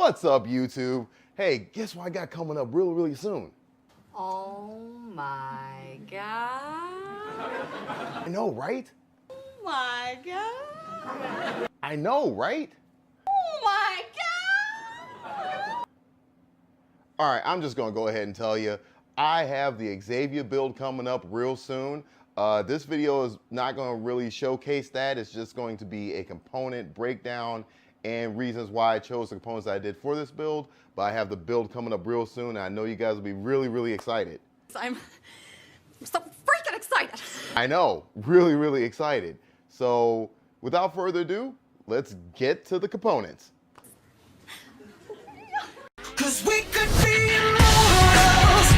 What's up, YouTube? Hey, guess what I got coming up really soon? Oh my God. I know, right? Oh my God. I know, right? Oh my God. All right, I'm just gonna go ahead and tell you, I have the Xavia build coming up real soon. This video is not gonna really showcase that. It's just going to be a component breakdown and reasons why I chose the components that I did for this build. But I have the build coming up real soon, and I know you guys will be really excited. I'm so freaking excited. I know, really excited. So without further ado, let's get to the components. 'Cause we could be immortals,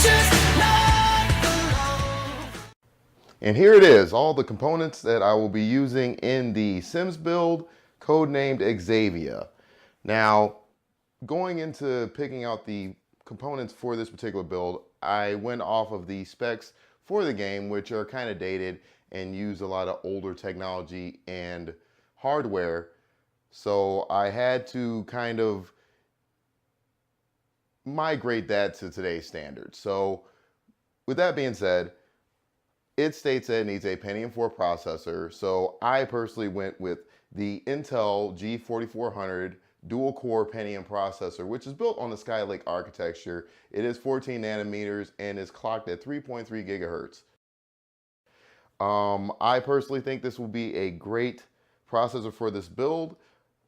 just not alone. And here it is, all the components that I will be using in the Sims build, codenamed Xavia. Now, going into picking out the components for this particular build, I went off of the specs for the game, which are kind of dated and use a lot of older technology and hardware. So I had to kind of migrate that to today's standards. So with that being said, it states that it needs a Pentium 4 processor. So I personally went with the Intel G4400 dual core Pentium processor, which is built on the Skylake architecture. It is 14 nanometers and is clocked at 3.3 gigahertz. I personally think this will be a great processor for this build.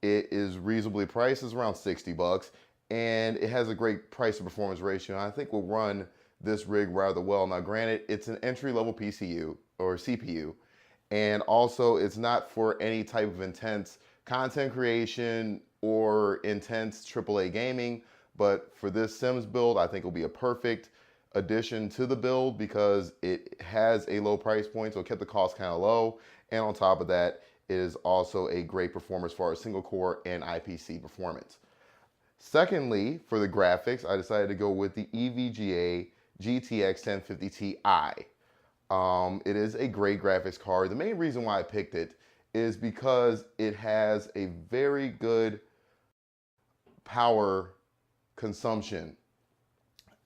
It is reasonably priced, it's around 60 bucks, and it has a great price to performance ratio. And I think will run this rig rather well. Now granted, it's an entry-level PCU or CPU, and also it's not for any type of intense content creation or intense AAA gaming, but for this Sims build, I think it'll be a perfect addition to the build because it has a low price point, so it kept the cost kind of low, and on top of that, it is also a great performer as far as single core and IPC performance. Secondly, for the graphics, I decided to go with the EVGA GTX 1050 Ti. It is a great graphics card. The main reason why I picked it is because it has a very good power consumption.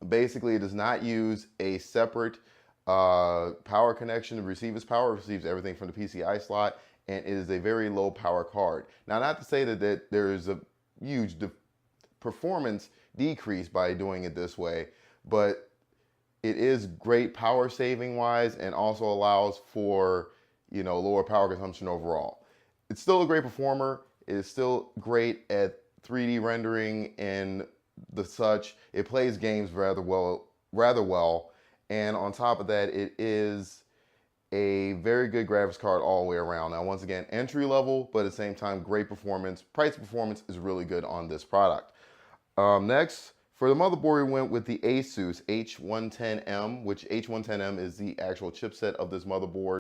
Basically, it does not use a separate power connection to receive its power. It receives everything from the PCI slot, and it is a very low power card. Now, not to say that there is a huge performance decrease by doing it this way, but it is great power saving wise and also allows for, you know, lower power consumption overall. It's still a great performer. It is still great at 3D rendering and the such. It plays games rather well. And on top of that, it is a very good graphics card all the way around. Now, once again, entry level, but at the same time, great performance. Price performance is really good on this product. Next, for the motherboard, we went with the Asus H110M, which H110M is the actual chipset of this motherboard.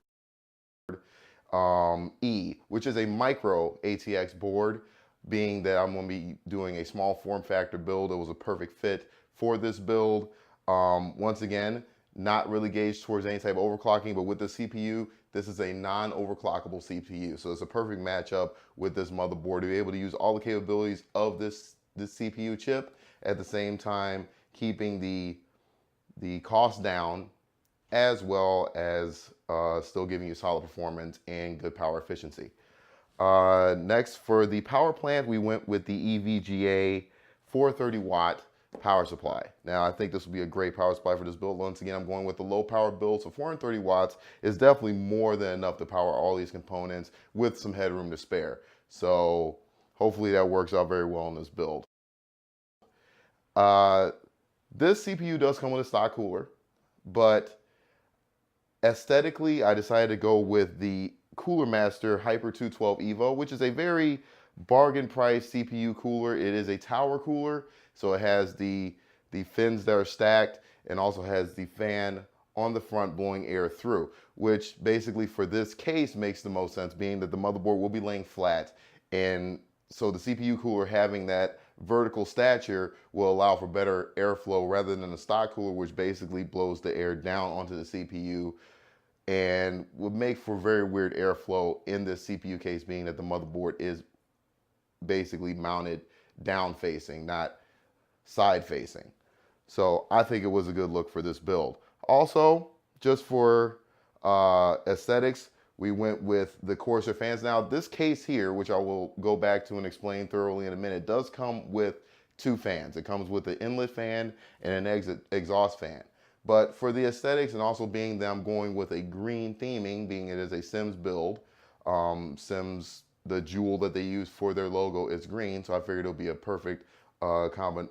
Which is a micro ATX board, being that I'm going to be doing a small form factor build. It was a perfect fit for this build. Once again, not really gauged towards any type of overclocking, but with the CPU, this is a non-overclockable CPU. So it's a perfect matchup with this motherboard to be able to use all the capabilities of this CPU chip, at the same time keeping the cost down, as well as still giving you solid performance and good power efficiency. Next, for the power plant, we went with the EVGA 430 watt power supply. Now, I think this will be a great power supply for this build. Once again, I'm going with the low power build, so 430 watts is definitely more than enough to power all these components with some headroom to spare. So hopefully that works out very well in this build. This CPU does come with a stock cooler, but aesthetically, I decided to go with the CoolerMaster Hyper 212 Evo, which is a very bargain price CPU cooler. It is a tower cooler, so it has the fins that are stacked and also has the fan on the front blowing air through, which basically for this case makes the most sense, being that the motherboard will be laying flat, and so the CPU cooler having that vertical stature will allow for better airflow rather than the stock cooler, which basically blows the air down onto the CPU and would make for very weird airflow in this CPU case, being that the motherboard is basically mounted down facing, not side facing. So I think it was a good look for this build. Also, just for aesthetics, we went with the Corsair fans. Now, this case here, which I will go back to and explain thoroughly in a minute, does come with two fans. It comes with an inlet fan and an exhaust fan. But for the aesthetics, and also being that I'm going with a green theming, being it is a Sims build, Sims, the jewel that they use for their logo is green, so I figured it would be a perfect complement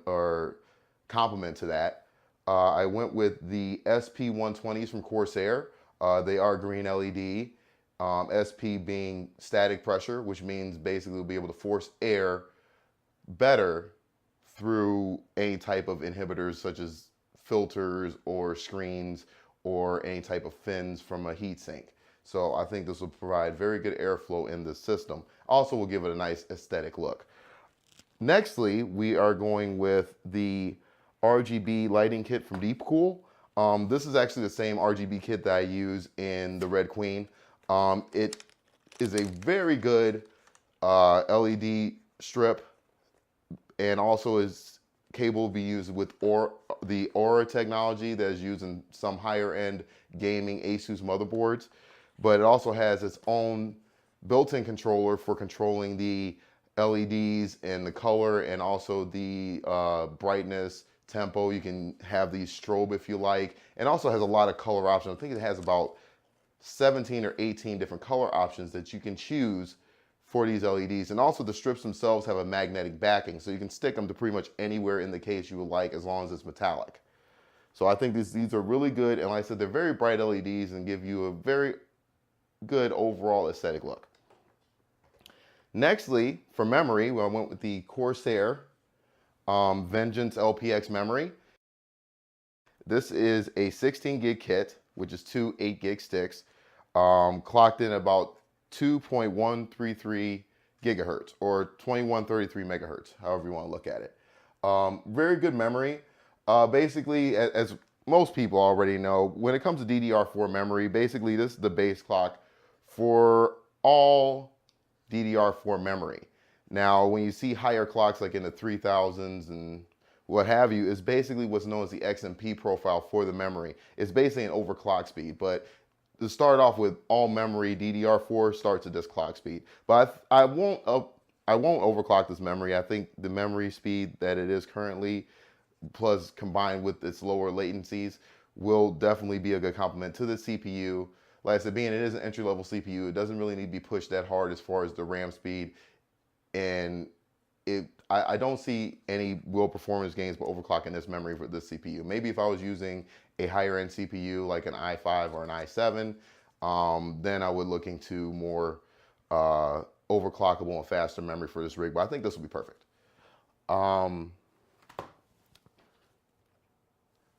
to that. I went with the SP120s from Corsair. They are green LED. SP being static pressure, which means basically we'll be able to force air better through any type of inhibitors such as filters or screens or any type of fins from a heatsink. So I think this will provide very good airflow in the system. Also will give it a nice aesthetic look. Nextly, we are going with the RGB lighting kit from DeepCool. This is actually the same RGB kit that I use in the Red Queen. It is a very good LED strip, and also is capable to be used with the Aura technology that is used in some higher end gaming Asus motherboards. But it also has its own built-in controller for controlling the LEDs and the color, and also the brightness, tempo. You can have these strobe if you like, and also has a lot of color options. I think it has about 17 or 18 different color options that you can choose for these LEDs. And also the strips themselves have a magnetic backing, so you can stick them to pretty much anywhere in the case you would like, as long as it's metallic. So I think these are really good, and like I said, they're very bright LEDs and give you a very good overall aesthetic look. Nextly, for memory, I went with the Corsair Vengeance LPX memory. This is a 16 gig kit, which is two 8 gig sticks, clocked in about 2.133 gigahertz or 2133 megahertz, however you want to look at it. Very good memory. Basically, as most people already know, when it comes to DDR4 memory, basically this is the base clock for all DDR4 memory. Now, when you see higher clocks like in the 3000s and what have you, is basically what's known as the XMP profile for the memory. It's basically an overclock speed, but to start off with, all memory DDR4 starts at this clock speed. But I won't overclock this memory. I think the memory speed that it is currently, plus combined with its lower latencies, will definitely be a good complement to the CPU. Like I said, being it is an entry-level CPU, it doesn't really need to be pushed that hard as far as the RAM speed, and I don't see any real performance gains by overclocking this memory for this CPU. Maybe if I was using a higher end CPU like an i5 or an i7, then I would look into more overclockable and faster memory for this rig, but I think this will be perfect.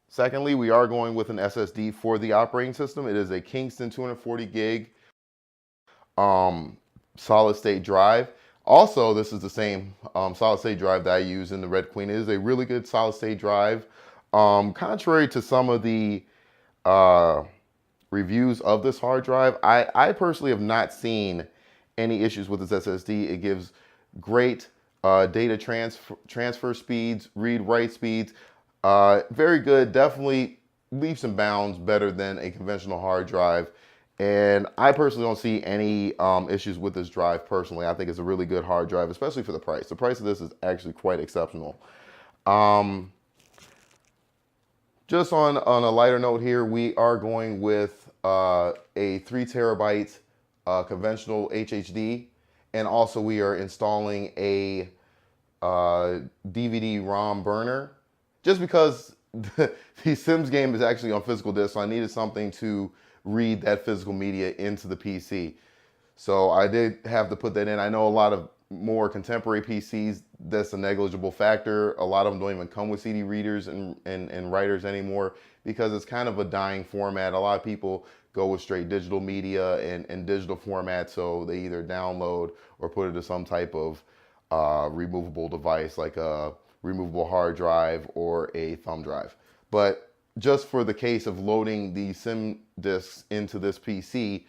Secondly, we are going with an SSD for the operating system. It is a Kingston 240 gig solid state drive. Also, this is the same solid state drive that I use in the Red Queen. It is a really good solid state drive. Contrary to some of the reviews of this hard drive, I personally have not seen any issues with this SSD. It gives great data transfer speeds, read-write speeds. Very good, definitely leaps and bounds better than a conventional hard drive. And I personally don't see any issues with this drive personally. I think it's a really good hard drive, especially for the price. The price of this is actually quite exceptional. Just on a lighter note here, we are going with a 3 terabyte conventional HDD. And also we are installing a DVD-ROM burner. Just because the Sims game is actually on physical disk, so I needed something to read that physical media into the PC. So I did have to put that in. I know a lot of more contemporary PCs, that's a negligible factor. A lot of them don't even come with CD readers and writers anymore, because it's kind of a dying format. A lot of people go with straight digital media and digital format, so they either download or put it to some type of removable device like a removable hard drive or a thumb drive. But just for the case of loading the sim disks into this PC,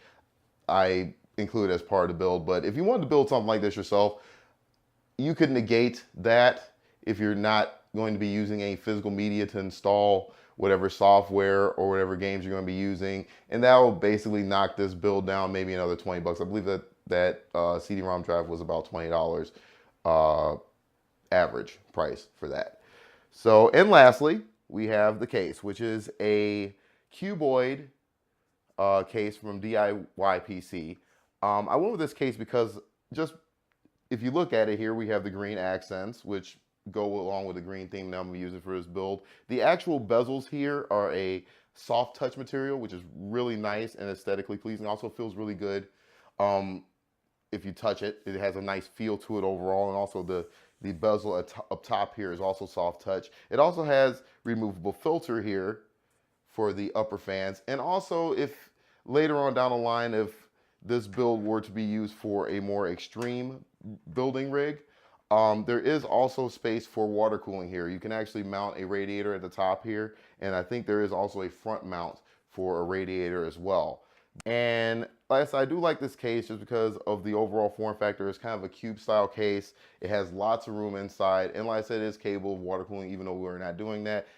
I include it as part of the build. But if you wanted to build something like this yourself, you could negate that if you're not going to be using any physical media to install whatever software or whatever games you're going to be using, and that will basically knock this build down maybe another 20 bucks. I believe that CD-ROM drive was about $20 average price for that. So, and lastly, we have the case, which is a cuboid case from DIYPC. I went with this case because just if you look at it here, we have the green accents, which go along with the green theme that I'm gonna use it for this build. The actual bezels here are a soft touch material, which is really nice and aesthetically pleasing. Also feels really good if you touch it. It has a nice feel to it overall, and also the bezel up top here is also soft touch. It also has removable filter here for the upper fans, and also if later on down the line, if this build were to be used for a more extreme building rig, there is also space for water cooling here. You can actually mount a radiator at the top here, and I think there is also a front mount for a radiator as well. And like I said, I do like this case just because of the overall form factor. It's kind of a cube style case. It has lots of room inside, and like I said, it is capable of water cooling, even though we're not doing that.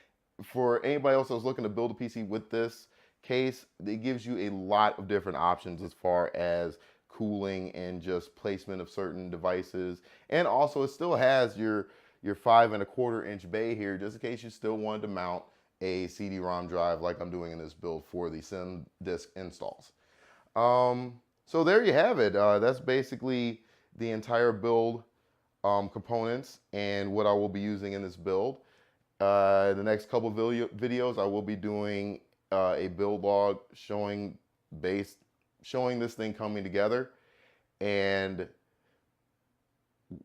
For anybody else that's looking to build a PC with this case, it gives you a lot of different options as far as cooling and just placement of certain devices. And also it still has your 5¼ inch bay here, just in case you still wanted to mount a CD-ROM drive like I'm doing in this build for the SynDisk installs. So there you have it. That's basically the entire build components and what I will be using in this build. The next couple videos I will be doing a build log showing this thing coming together and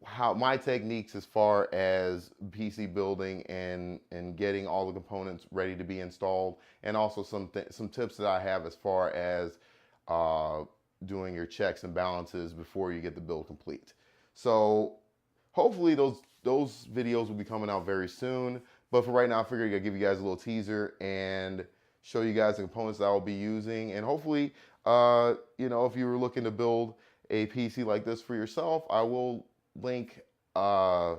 how my techniques as far as PC building and getting all the components ready to be installed, and also some tips that I have as far as doing your checks and balances before you get the build complete. So hopefully those videos will be coming out very soon, but for right now I figured I'd give you guys a little teaser and show you guys the components that I'll be using, and hopefully you know, if you were looking to build a PC like this for yourself, I will link the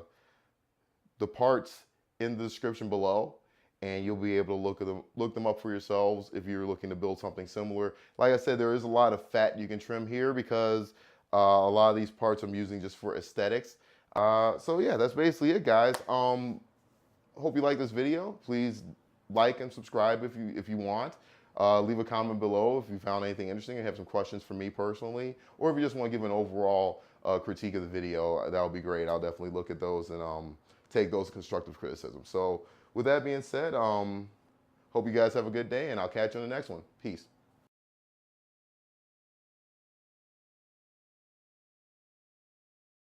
parts in the description below, and you'll be able to look them up for yourselves if you're looking to build something similar. Like I said, there is a lot of fat you can trim here because a lot of these parts I'm using just for aesthetics. So yeah, that's basically it, guys. Hope you like this video. Please like and subscribe if you want. Leave a comment below if you found anything interesting and have some questions for me personally, or if you just want to give an overall critique of the video, that would be great. I'll definitely look at those and take those constructive criticisms. So with that being said, hope you guys have a good day, and I'll catch you on the next one. Peace.